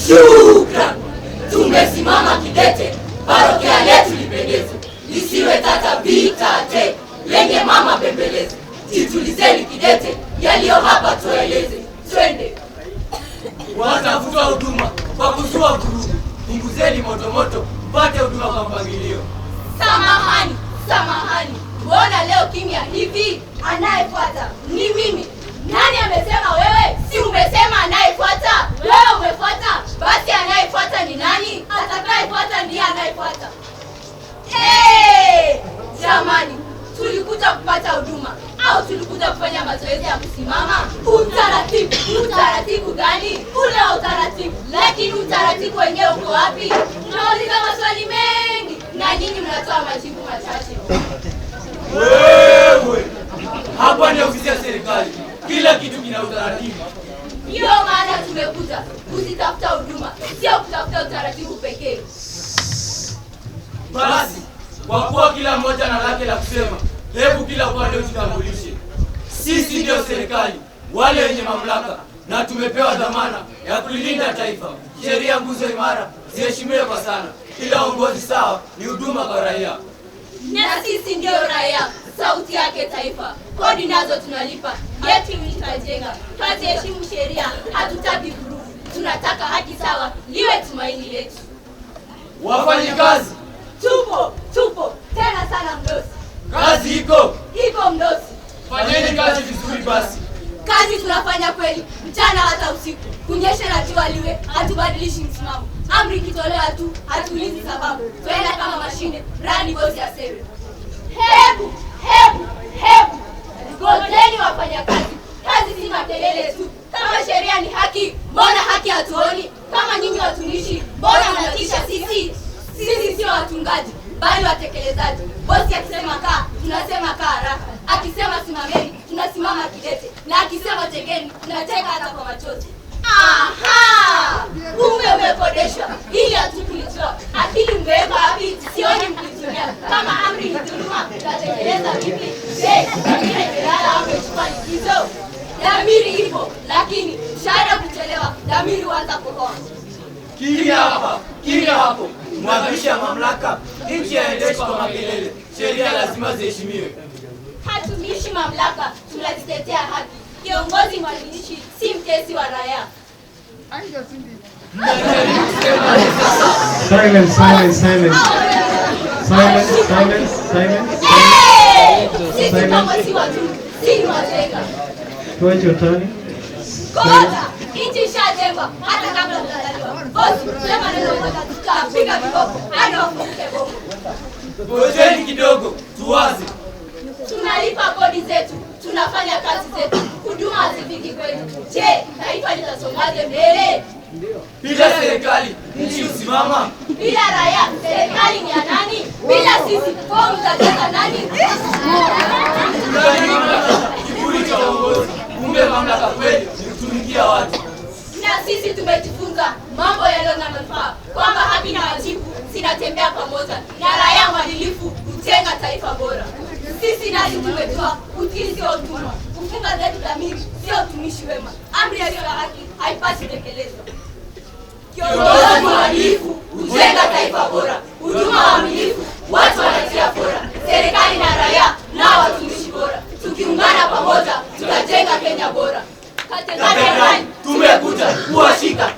Shukran. Tumesimama kidete, parokia letu lipendeze, lisiwe tata vitate, lenye mama bembeleze. Jitulizeni kidete, yaliyo hapa tueleze. Twende. Watafuta huduma kwa kuzua vurugu, punguzeni moto, mpate huduma kwa mpangilio. Samahani, mbona leo kimya hivi? Anayefuata ni mimi. Nani amesema wewe? Si umesema anayefuata? Wewe umefuata, basi anayefuata ni nani? Atakayefuata ndiye anayefuata. Jamani, tulikuja kupata huduma au tulikuja kufanya mazoezi ya kusimama? Utaratibu gani? Ule wa utaratibu. Lakini utaratibu wenyewe uko wapi? Tunauliza maswali mengi na nyinyi mnatoa majibu machache. Wewe, hapa ni ofisi ya serikali. Kila kitu kina utaratibu. Ndio maana tumekuja kuzitafuta huduma, sio kutafuta utaratibu pekee. Basi, kwa kuwa kila mmoja na lake la kusema, hebu kila upande ujitambulishe. Sisi ndio serikali, wale wenye mamlaka, na tumepewa dhamana ya kulilinda taifa. Sheria nguzo imara ziheshimiwe kwa sana. Kila uongozi sawa ni huduma kwa raia. Na sisi ndio raia, sauti yake taifa. Kodi nazo tunalipa, yetu tutajenga. Tunaheshimu sheria, hatutaki vurugu. Tunataka haki sawa, liwe tumaini letu. Wafanyikazi, Tupo tena sana mdosi. kazi iko Mdosi. Fanyeni kazi vizuri basi. Kazi tunafanya kweli, mchana hata usiku. Kunyesha na jua liwe, hatubadilishi msimamo. Amri ikitolewa tu, hatuulizi sababu. Tuenda kama mashine, rani bosi aseme. Hebu ngojeni wafanya kazi. Kazi si makelele tu. Kama sheria ni haki, mbona haki hatuoni? Kama nyinyi watumishi, mbona mnatisha sisi? Sisi sio watungaji, bali watekelezaji. Bosi akisema kaa, tunasema kaa haraka. Akisema simameni, tunasimama kidete. Na akisema tegeni, tunateka hata kwa machozi. Aha! Kumbe umekodeshwa ili hatukulijua. Akili mmeweka wapi? Sioni mkitumia. Kama amri ni dhuluma, tutatekeleza vipi? Je, dhamiri imelala au imechukua likizo? Dhamiri ipo, lakini mshahara kuchelewa, dhamiri huanza kuhoa. Kimya hapo. Mwakilisha ya mamlaka, nchi yaendeshwa kwa makelele. Sheria lazima ziheshimiwe. Hatumishi mamlaka, tunazitetea haki. Kiongozi mwadilishi, si mtesi wa raia. Silence. Sisi kama si watu, si ni wajenga. Tuache your turn. Ngoja, nchi ishajengwa hata kabla hujazaliwa. Bosi, sema neno moja tutapiga viboko hadi wafunguke bongo. Ngojeni kidogo, tuwaze. Tunalipa kodi zetu, tunafanya kazi zetu, huduma hazifiki kwetu. Je, taifa litasongaje mbele? Bila serikali, nchi usimama. Bila raia, serikali ni ya nani? Bila sisi, kwa mtajenga nani? Ndani mamlaka, kiburi cha uongozi. Kumbe mamlaka kweli ni kutumikia watu. Na sisi tumejifunza mambo yaliyo na manufaa, kwamba haki na wajibu zinatembea pamoja, na raia mwadilifu hujenga taifa bora. Sisi nasi tumetoa utii sio utumwa, kufunga zetu dhamiri sio utumishi wema. Amri yaliyo ya haki haipasi tekelezwa. Kiongozi mwadilifu hujenga taifa bora, huduma waaminifu, watu wanatia bora, serikali na raia nao watumishi bora. Tukiungana pamoja tutajenga Kenya bora. Tumekuja kuwashika.